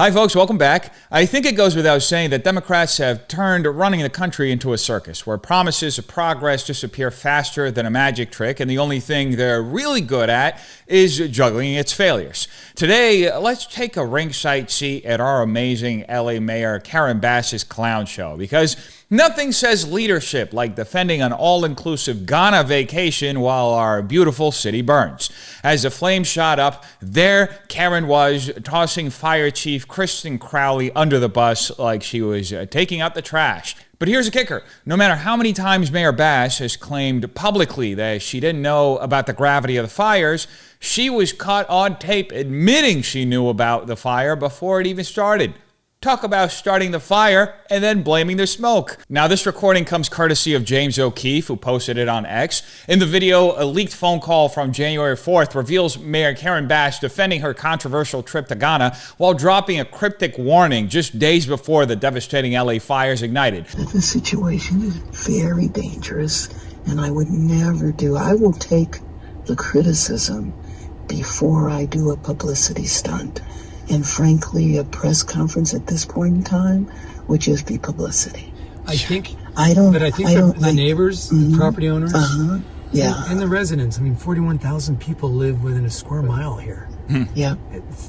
Hi, folks. Welcome back. I think it goes without saying that Democrats have turned running the country into a circus where promises of progress disappear faster than a magic trick, and the only thing they're really good at is juggling its failures. Today, let's take a ringside seat at our amazing LA Mayor Karen Bass's clown show, because nothing says leadership like defending an all-inclusive Ghana vacation while our beautiful city burns. As the flames shot up, there Karen was, tossing Fire Chief Kristin Crowley under the bus like she was taking out the trash. But here's the kicker. No matter how many times Mayor Bass has claimed publicly that she didn't know about the gravity of the fires, she was caught on tape admitting she knew about the fire before it even started. Talk about starting the fire and then blaming the smoke. Now, this recording comes courtesy of James O'Keefe, who posted it on X. In the video, a leaked phone call from January 4th reveals Mayor Karen Bass defending her controversial trip to Ghana while dropping a cryptic warning just days before the devastating LA fires ignited. The situation is very dangerous, and I would never do. I will take the criticism before I do a publicity stunt. And frankly, a press conference at this point in time would just be publicity. I think the neighbors, the property owners, yeah, and the residents. I mean, 41,000 people live within a square mile here. Yeah,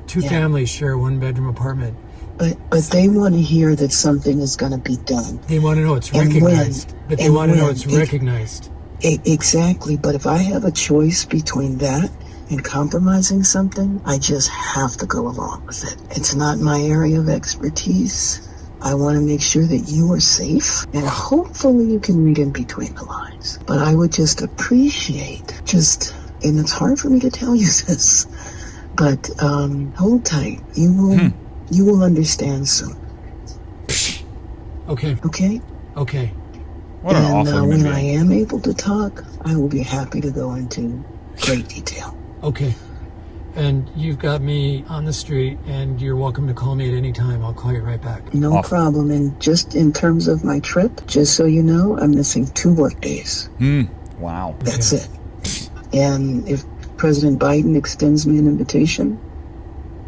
Two families share a one-bedroom apartment. But they want to hear that something is going to be done. They want to know it's recognized. But they want to know it's recognized. Exactly. But if I have a choice between that and compromising something, I just have to go along with it. It's not my area of expertise. I want to make sure that you are safe, and hopefully you can read in between the lines. But I would just appreciate, and it's hard for me to tell you this, but hold tight. You will understand soon. Okay. Okay? Okay. What an awful when I am able to talk, I will be happy to go into great detail. Okay. And you've got me on the street, and you're welcome to call me at any time. I'll call you right back. No problem. And just in terms of my trip, just so you know, I'm missing 2 work days. Wow. That's it. And if President Biden extends me an invitation,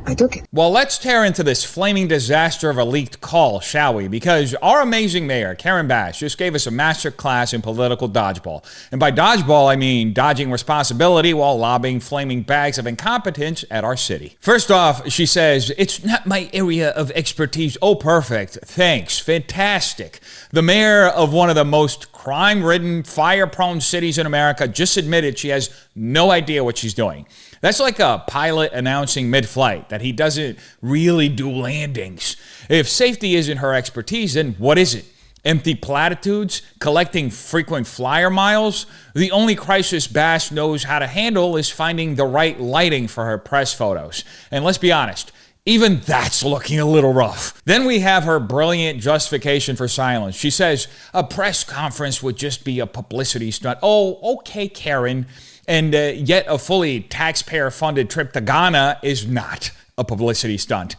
I took it. Well, let's tear into this flaming disaster of a leaked call, shall we? Because our amazing mayor, Karen Bass, just gave us a master class in political dodgeball. And by dodgeball, I mean dodging responsibility while lobbing flaming bags of incompetence at our city. First off, she says, "It's not my area of expertise." Oh, perfect. Thanks. Fantastic. The mayor of one of the most crime-ridden, fire-prone cities in America just admitted she has no idea what she's doing. That's like a pilot announcing mid-flight that he doesn't really do landings. If safety isn't her expertise, then what is it? Empty platitudes? Collecting frequent flyer miles? The only crisis Bass knows how to handle is finding the right lighting for her press photos. And let's be honest, even that's looking a little rough. Then we have her brilliant justification for silence. She says a press conference would just be a publicity stunt. Oh, okay, Karen. And yet a fully taxpayer-funded trip to Ghana is not a publicity stunt.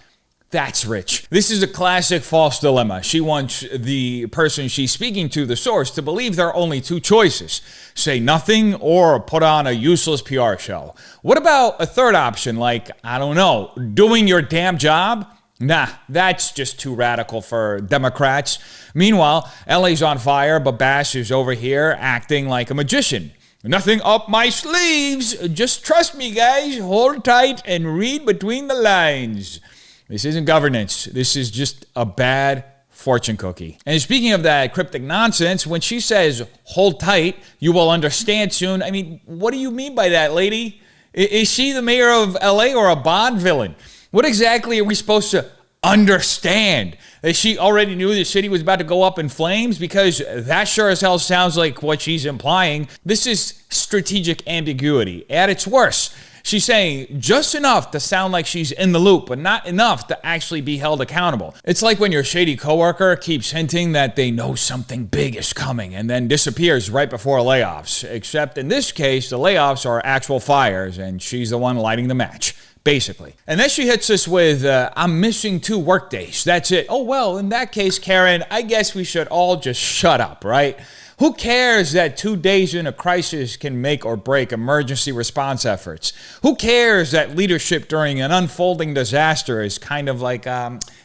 That's rich. This is a classic false dilemma. She wants the person she's speaking to, the source, to believe there are only 2 choices: say nothing or put on a useless PR show. What about a third option, like, I don't know, doing your damn job? Nah, that's just too radical for Democrats. Meanwhile, LA's on fire, but Bass is over here acting like a magician. Nothing up my sleeves. Just trust me, guys. Hold tight and read between the lines. This isn't governance. This is just a bad fortune cookie. And speaking of that cryptic nonsense, when she says, hold tight, you will understand soon, I mean, what do you mean by that, lady? Is she the mayor of LA or a Bond villain? What exactly are we supposed to understand? That she already knew the city was about to go up in flames? Because that sure as hell sounds like what she's implying. This is strategic ambiguity at its worst. She's saying just enough to sound like she's in the loop, but not enough to actually be held accountable. It's like when your shady coworker keeps hinting that they know something big is coming and then disappears right before layoffs. Except in this case, the layoffs are actual fires, and she's the one lighting the match. Basically. And then she hits us with, I'm missing 2 workdays. That's it. Oh, well, in that case, Karen, I guess we should all just shut up, right? Who cares that 2 days in a crisis can make or break emergency response efforts? Who cares that leadership during an unfolding disaster is kind of like,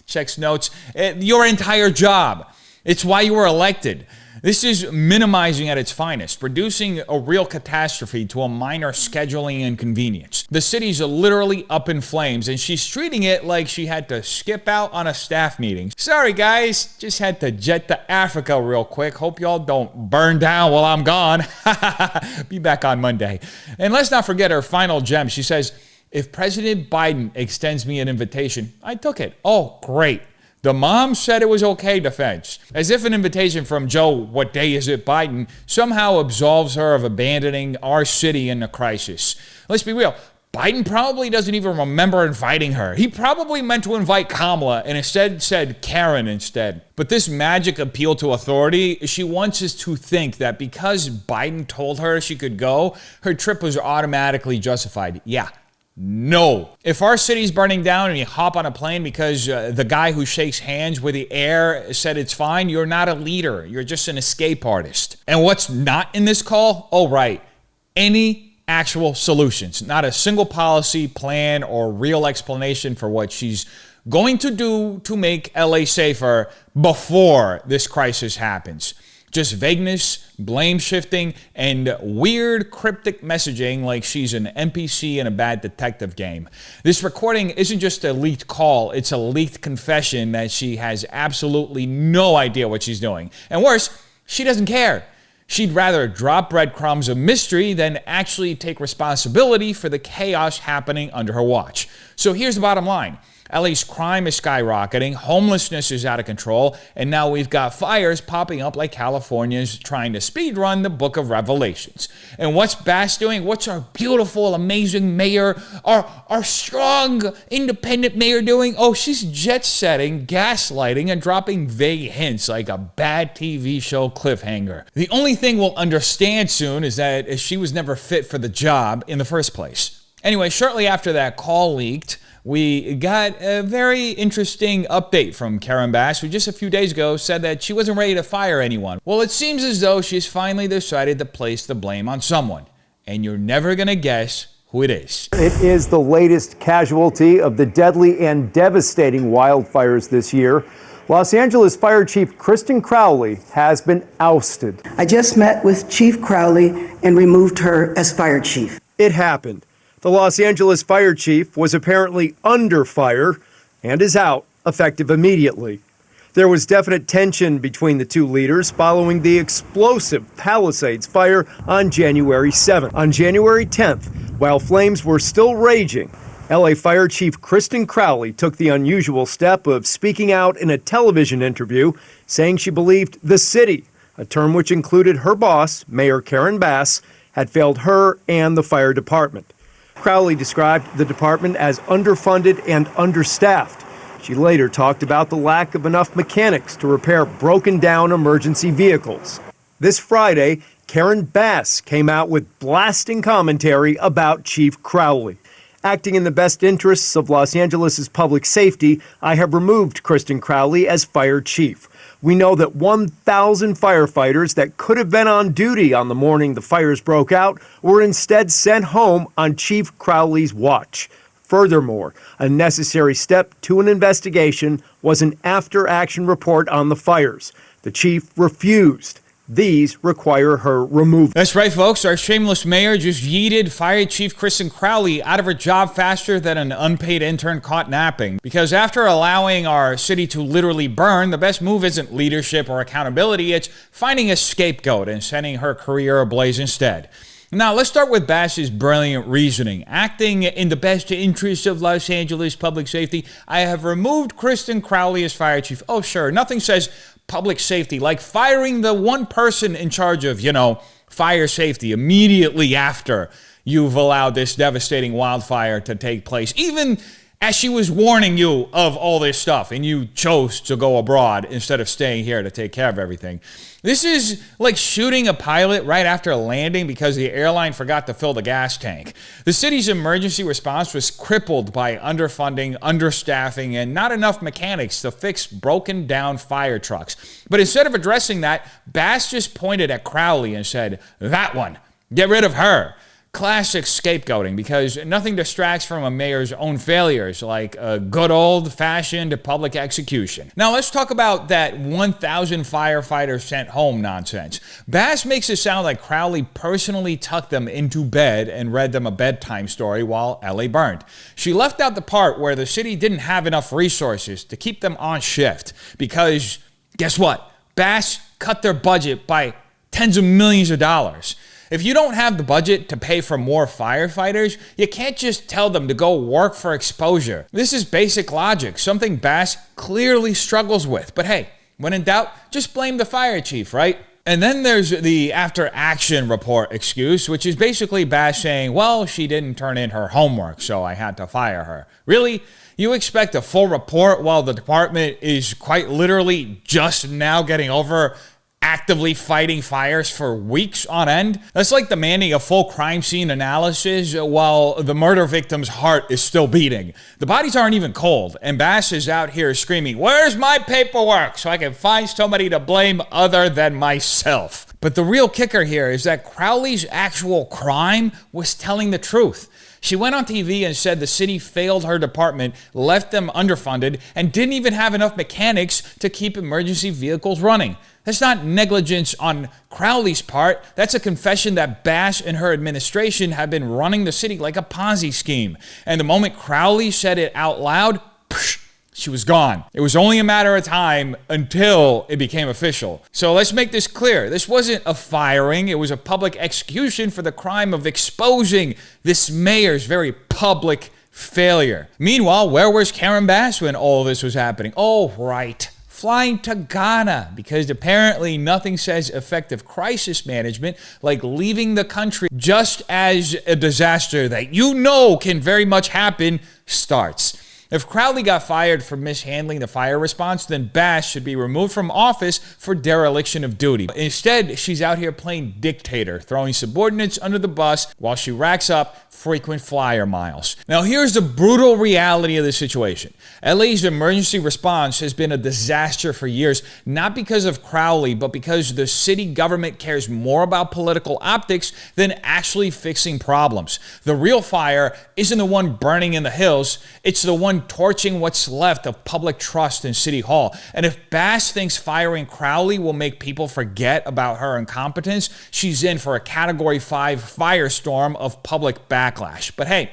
checks notes, your entire job? It's why you were elected. This is minimizing at its finest, reducing a real catastrophe to a minor scheduling inconvenience. The city's literally up in flames, and she's treating it like she had to skip out on a staff meeting. Sorry guys, just had to jet to Africa real quick. Hope y'all don't burn down while I'm gone. Be back on Monday. And let's not forget her final gem. She says, if President Biden extends me an invitation, I took it. Oh, great. The mom said it was okay defense. As if an invitation from Joe, what day is it, Biden, somehow absolves her of abandoning our city in a crisis. Let's be real. Biden probably doesn't even remember inviting her. He probably meant to invite Kamala and instead said Karen instead. But this magic appeal to authority, she wants us to think that because Biden told her she could go, her trip was automatically justified. Yeah. No. If our city's burning down and you hop on a plane because the guy who shakes hands with the air said it's fine, you're not a leader. You're just an escape artist. And what's not in this call? Oh, right. Any actual solutions. Not a single policy, plan, or real explanation for what she's going to do to make LA safer before this crisis happens. Just vagueness, blame shifting, and weird cryptic messaging like she's an NPC in a bad detective game. This recording isn't just a leaked call, it's a leaked confession that she has absolutely no idea what she's doing. And worse, she doesn't care. She'd rather drop breadcrumbs of mystery than actually take responsibility for the chaos happening under her watch. So here's the bottom line. LA's crime is skyrocketing, homelessness is out of control, and now we've got fires popping up like California's trying to speedrun the Book of Revelations. And what's Bass doing? What's our beautiful, amazing mayor, our strong, independent mayor doing? Oh, she's jet-setting, gaslighting, and dropping vague hints like a bad TV show cliffhanger. The only thing we'll understand soon is that she was never fit for the job in the first place. Anyway, shortly after that call leaked, we got a very interesting update from Karen Bass, who just a few days ago said that she wasn't ready to fire anyone. Well, it seems as though she's finally decided to place the blame on someone, and you're never going to guess who it is. It is the latest casualty of the deadly and devastating wildfires this year. Los Angeles Fire Chief Kristin Crowley has been ousted. I just met with Chief Crowley and removed her as fire chief. It happened. The Los Angeles fire chief was apparently under fire and is out, effective immediately. There was definite tension between the two leaders following the explosive Palisades fire on January 7th. On January 10th, while flames were still raging, LA Fire Chief Kristin Crowley took the unusual step of speaking out in a television interview, saying she believed the city, a term which included her boss, Mayor Karen Bass, had failed her and the fire department. Crowley described the department as underfunded and understaffed. She later talked about the lack of enough mechanics to repair broken down emergency vehicles. This Friday, Karen Bass came out with blasting commentary about Chief Crowley. Acting in the best interests of Los Angeles' public safety, I have removed Kristin Crowley as fire chief. We know that 1,000 firefighters that could have been on duty on the morning the fires broke out were instead sent home on Chief Crowley's watch. Furthermore, a necessary step to an investigation was an after-action report on the fires. The chief refused. These require her removal. That's right, folks. Our shameless mayor just yeeted Fire Chief Kristin Crowley out of her job faster than an unpaid intern caught napping. Because after allowing our city to literally burn, the best move isn't leadership or accountability, it's finding a scapegoat and sending her career ablaze instead. Now, let's start with Bass's brilliant reasoning. Acting in the best interests of Los Angeles public safety, I have removed Kristin Crowley as fire chief. Oh, sure, nothing says public safety like firing the one person in charge of, fire safety immediately after you've allowed this devastating wildfire to take place. Even as she was warning you of all this stuff, and you chose to go abroad instead of staying here to take care of everything. This is like shooting a pilot right after landing because the airline forgot to fill the gas tank. The city's emergency response was crippled by underfunding, understaffing, and not enough mechanics to fix broken down fire trucks. But instead of addressing that, Bass just pointed at Crowley and said, "That one, get rid of her." Classic scapegoating, because nothing distracts from a mayor's own failures like a good old-fashioned public execution. Now let's talk about that 1,000 firefighters sent home nonsense. Bass makes it sound like Crowley personally tucked them into bed and read them a bedtime story while LA burned. She left out the part where the city didn't have enough resources to keep them on shift because, guess what? Bass cut their budget by tens of millions of dollars. If you don't have the budget to pay for more firefighters, you can't just tell them to go work for exposure. This is basic logic, something Bass clearly struggles with. But hey, when in doubt, just blame the fire chief, right? And then there's the after-action report excuse, which is basically Bass saying, well, she didn't turn in her homework, so I had to fire her. Really? You expect a full report while the department is quite literally just now getting over actively fighting fires for weeks on end? That's like demanding a full crime scene analysis while the murder victim's heart is still beating. The bodies aren't even cold, and Bass is out here screaming, "Where's my paperwork so I can find somebody to blame other than myself?" But the real kicker here is that Crowley's actual crime was telling the truth. She went on TV and said the city failed her department, left them underfunded, and didn't even have enough mechanics to keep emergency vehicles running. That's not negligence on Crowley's part. That's a confession that Bass and her administration have been running the city like a Ponzi scheme. And the moment Crowley said it out loud, she was gone. It was only a matter of time until it became official. So let's make this clear. This wasn't a firing. It was a public execution for the crime of exposing this mayor's very public failure. Meanwhile, where was Karen Bass when all this was happening? Oh, right. Flying to Ghana, because apparently nothing says effective crisis management like leaving the country just as a disaster that you know can very much happen starts. If Crowley got fired for mishandling the fire response, then Bass should be removed from office for dereliction of duty. Instead, she's out here playing dictator, throwing subordinates under the bus while she racks up frequent flyer miles. Now, here's the brutal reality of the situation. LA's emergency response has been a disaster for years, not because of Crowley, but because the city government cares more about political optics than actually fixing problems. The real fire isn't the one burning in the hills, it's the one torching what's left of public trust in City Hall. And if Bass thinks firing Crowley will make people forget about her incompetence, she's in for a Category 5 firestorm of public backlash. But hey,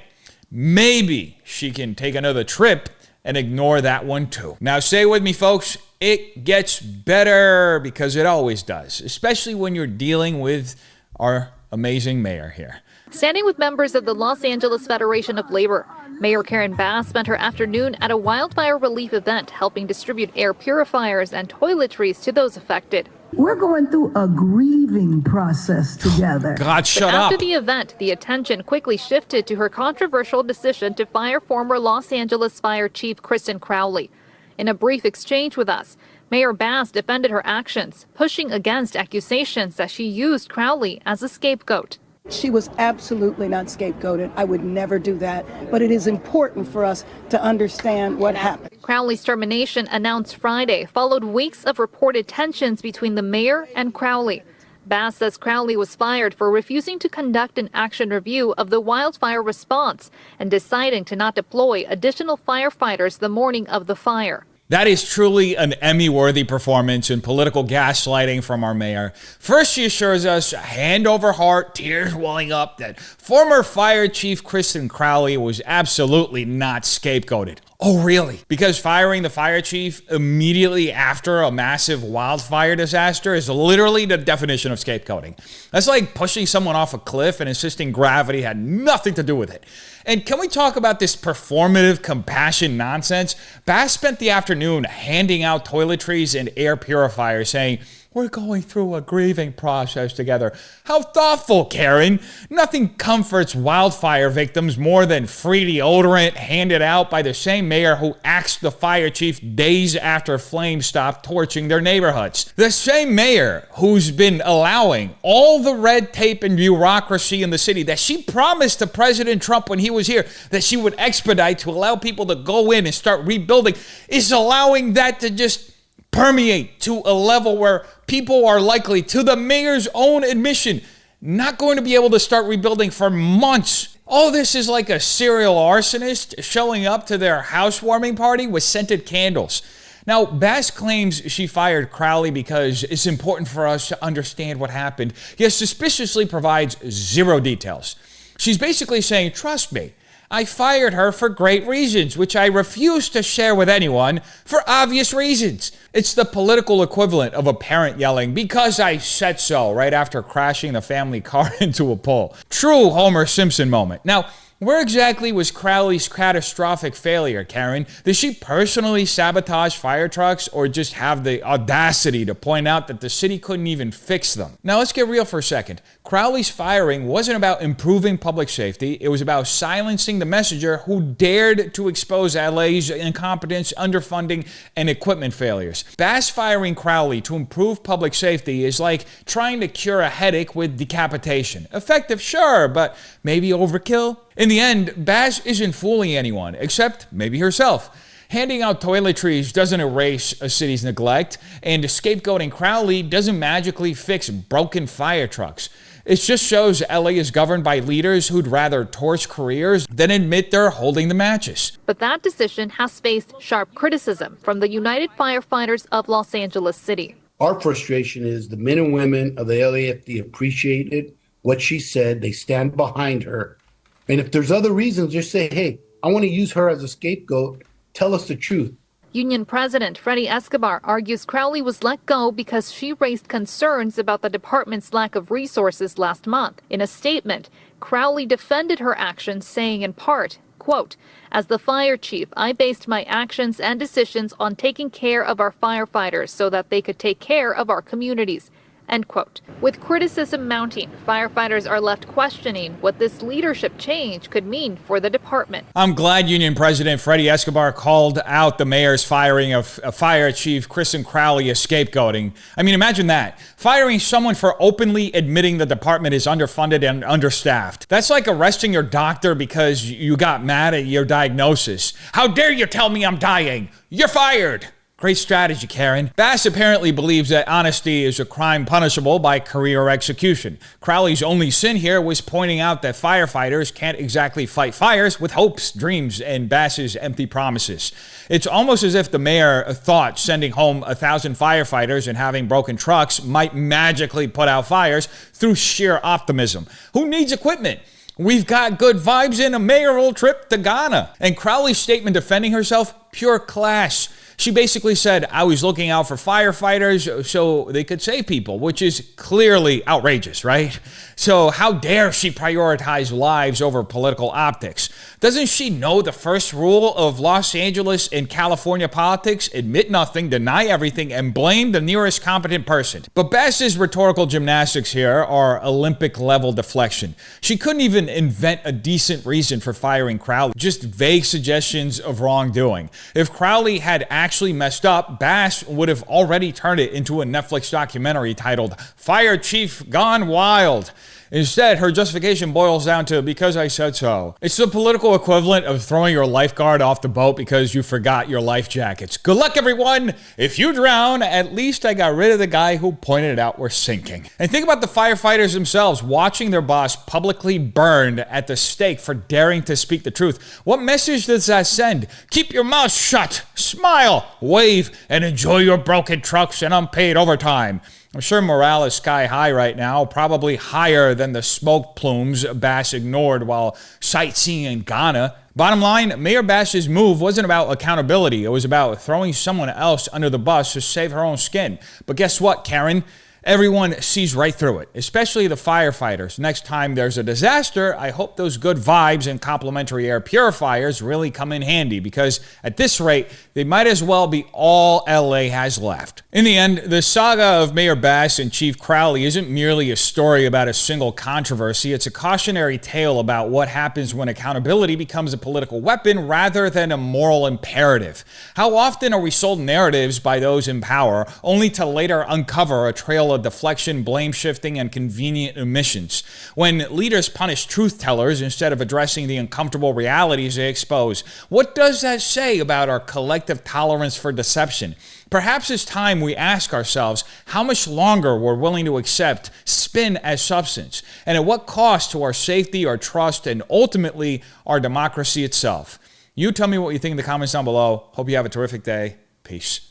maybe she can take another trip and ignore that one too. Now say with me, folks, it gets better, because it always does, especially when you're dealing with our amazing mayor here. Standing with members of the Los Angeles Federation of Labor, Mayor Karen Bass spent her afternoon at a wildfire relief event helping distribute air purifiers and toiletries to those affected. We're going through a grieving process together. God, shut up. After the event, the attention quickly shifted to her controversial decision to fire former Los Angeles Fire Chief Kristin Crowley. In a brief exchange with us, Mayor Bass defended her actions, pushing against accusations that she used Crowley as a scapegoat. She was absolutely not scapegoated. I would never do that. But it is important for us to understand what happened. Crowley's termination, announced Friday, followed weeks of reported tensions between the mayor and Crowley. Bass says Crowley was fired for refusing to conduct an action review of the wildfire response and deciding to not deploy additional firefighters the morning of the fire. That is truly an Emmy-worthy performance in political gaslighting from our mayor. First, she assures us, hand over heart, tears welling up, that former Fire Chief Kristin Crowley was absolutely not scapegoated. Oh, really? Because firing the fire chief immediately after a massive wildfire disaster is literally the definition of scapegoating. That's like pushing someone off a cliff and insisting gravity had nothing to do with it. And can we talk about this performative compassion nonsense? Bass spent the afternoon handing out toiletries and air purifiers, saying, We're going through a grieving process together. How thoughtful, Karen. Nothing comforts wildfire victims more than free deodorant handed out by the same mayor who axed the fire chief days after flames stopped torching their neighborhoods. The same mayor who's been allowing all the red tape and bureaucracy in the city that she promised to President Trump when he was here that she would expedite to allow people to go in and start rebuilding is allowing that to just permeate to a level where people are likely, to the mayor's own admission, not going to be able to start rebuilding for months. All this is like a serial arsonist showing up to their housewarming party with scented candles. Now, Bass claims she fired Crowley because it's important for us to understand what happened, yet suspiciously provides zero details. She's basically saying, trust me, I fired her for great reasons, which I refuse to share with anyone for obvious reasons. It's the political equivalent of a parent yelling, because I said so, right after crashing the family car into a pole. True Homer Simpson moment. Now, where exactly was Crowley's catastrophic failure, Karen? Did she personally sabotage fire trucks or just have the audacity to point out that the city couldn't even fix them? Now, let's get real for a second. Crowley's firing wasn't about improving public safety. It was about silencing the messenger who dared to expose LA's incompetence, underfunding, and equipment failures. Bass firing Crowley to improve public safety is like trying to cure a headache with decapitation. Effective, sure, but maybe overkill? In the end, Bass isn't fooling anyone, except maybe herself. Handing out toiletries doesn't erase a city's neglect, and scapegoating Crowley doesn't magically fix broken fire trucks. It just shows LA is governed by leaders who'd rather torch careers than admit they're holding the matches. But that decision has faced sharp criticism from the United Firefighters of Los Angeles City. Our frustration is the men and women of the LAFD appreciated what she said. They stand behind her. And if there's other reasons, just say, hey, I want to use her as a scapegoat. Tell us the truth. Union President Freddie Escobar argues Crowley was let go because she raised concerns about the department's lack of resources last month. In a statement, Crowley defended her actions, saying in part, quote, as the fire chief, I based my actions and decisions on taking care of our firefighters so that they could take care of our communities. End quote. With criticism mounting, firefighters are left questioning what this leadership change could mean for the department. I'm glad Union President Freddie Escobar called out the mayor's firing of Fire Chief Kristin Crowley as scapegoating. I mean, imagine that. Firing someone for openly admitting the department is underfunded and understaffed. That's like arresting your doctor because you got mad at your diagnosis. How dare you tell me I'm dying? You're fired. Great strategy, Karen. Bass apparently believes that honesty is a crime punishable by career execution. Crowley's only sin here was pointing out that firefighters can't exactly fight fires with hopes, dreams, and Bass's empty promises. It's almost as if the mayor thought sending home 1,000 firefighters and having broken trucks might magically put out fires through sheer optimism. Who needs equipment? We've got good vibes in a mayoral trip to Ghana. And Crowley's statement defending herself, pure class. She basically said, I was looking out for firefighters so they could save people, which is clearly outrageous, right? So how dare she prioritize lives over political optics? Doesn't she know the first rule of Los Angeles and California politics? Admit nothing, deny everything, and blame the nearest competent person. But Bass's rhetorical gymnastics here are Olympic-level deflection. She couldn't even invent a decent reason for firing Crowley, just vague suggestions of wrongdoing. If Crowley had actually messed up, Bass would have already turned it into a Netflix documentary titled Fire Chief Gone Wild. Instead, her justification boils down to, because I said so. It's the political equivalent of throwing your lifeguard off the boat because you forgot your life jackets. Good luck, everyone! If you drown, at least I got rid of the guy who pointed it out we're sinking. And think about the firefighters themselves watching their boss publicly burned at the stake for daring to speak the truth. What message does that send? Keep your mouth shut, smile, wave, and enjoy your broken trucks and unpaid overtime. I'm sure morale is sky high right now, probably higher than the smoke plumes Bass ignored while sightseeing in Ghana. Bottom line, Mayor Bass's move wasn't about accountability. It was about throwing someone else under the bus to save her own skin. But guess what, Karen? Everyone sees right through it, especially the firefighters. Next time there's a disaster, I hope those good vibes and complimentary air purifiers really come in handy, because at this rate, they might as well be all LA has left. In the end, the saga of Mayor Bass and Chief Crowley isn't merely a story about a single controversy. It's a cautionary tale about what happens when accountability becomes a political weapon rather than a moral imperative. How often are we sold narratives by those in power only to later uncover a trail of deflection, blame shifting, and convenient omissions? When leaders punish truth tellers instead of addressing the uncomfortable realities they expose, what does that say about our collective tolerance for deception? Perhaps it's time we ask ourselves how much longer we're willing to accept spin as substance, and at what cost to our safety, our trust, and ultimately our democracy itself. You tell me what you think in the comments down below. Hope you have a terrific day. Peace.